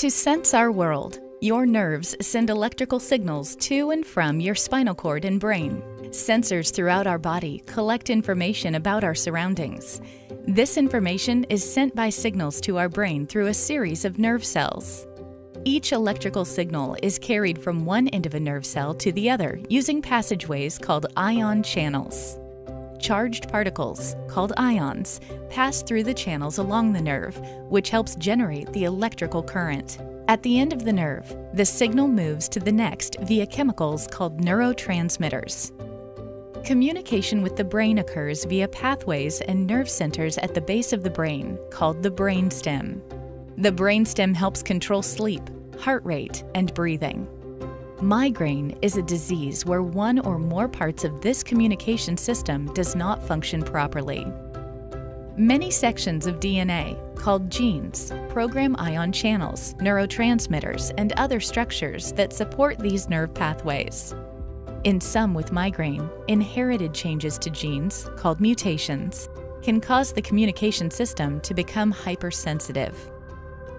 To sense our world, your nerves send electrical signals to and from your spinal cord and brain. Sensors throughout our body collect information about our surroundings. This information is sent by signals to our brain through a series of nerve cells. Each electrical signal is carried from one end of a nerve cell to the other using passageways called ion channels. Charged particles, called ions, pass through the channels along the nerve, which helps generate the electrical current. At the end of the nerve, the signal moves to the next via chemicals called neurotransmitters. Communication with the brain occurs via pathways and nerve centers at the base of the brain, called the brainstem. The brainstem helps control sleep, heart rate, and breathing. Migraine is a disease where one or more parts of this communication system does not function properly. Many sections of DNA, called genes, program ion channels, neurotransmitters, and other structures that support these nerve pathways. In some with migraine, inherited changes to genes, called mutations, can cause the communication system to become hypersensitive.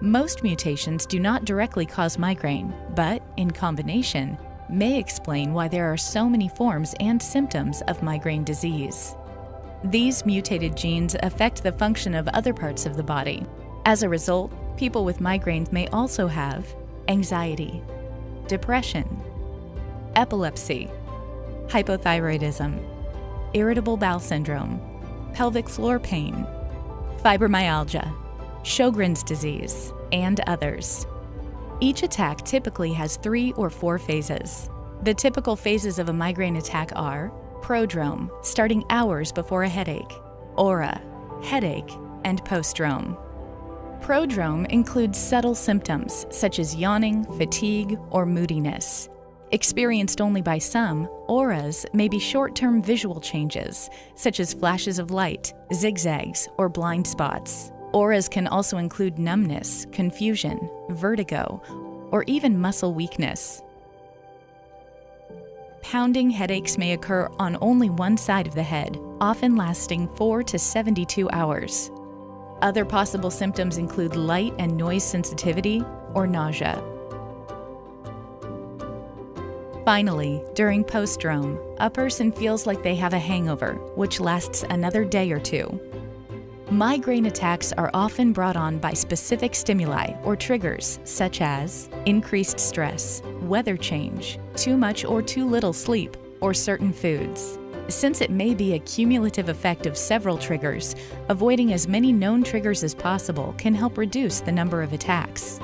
Most mutations do not directly cause migraine, but, in combination, may explain why there are so many forms and symptoms of migraine disease. These mutated genes affect the function of other parts of the body. As a result, people with migraines may also have anxiety, depression, epilepsy, hypothyroidism, irritable bowel syndrome, pelvic floor pain, fibromyalgia, Sjogren's disease, and others. Each attack typically has 3 or 4 phases. The typical phases of a migraine attack are prodrome, starting hours before a headache, aura, headache, and postdrome. Prodrome includes subtle symptoms such as yawning, fatigue, or moodiness. Experienced only by some, auras may be short-term visual changes, such as flashes of light, zigzags, or blind spots. Auras can also include numbness, confusion, vertigo, or even muscle weakness. Pounding headaches may occur on only one side of the head, often lasting 4 to 72 hours. Other possible symptoms include light and noise sensitivity or nausea. Finally, during postdrome, a person feels like they have a hangover, which lasts another day or 2. Migraine attacks are often brought on by specific stimuli or triggers such as increased stress, weather change, too much or too little sleep, or certain foods. Since it may be a cumulative effect of several triggers, avoiding as many known triggers as possible can help reduce the number of attacks.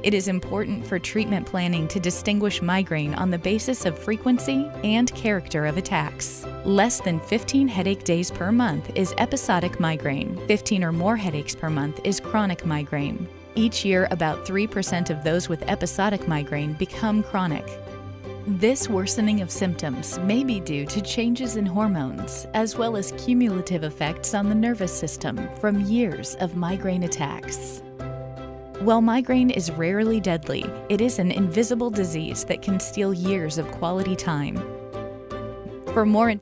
It is important for treatment planning to distinguish migraine on the basis of frequency and character of attacks. Less than 15 headache days per month is episodic migraine. 15 or more headaches per month is chronic migraine. Each year, about 3% of those with episodic migraine become chronic. This worsening of symptoms may be due to changes in hormones, as well as cumulative effects on the nervous system from years of migraine attacks. While migraine is rarely deadly, it is an invisible disease that can steal years of quality time. For more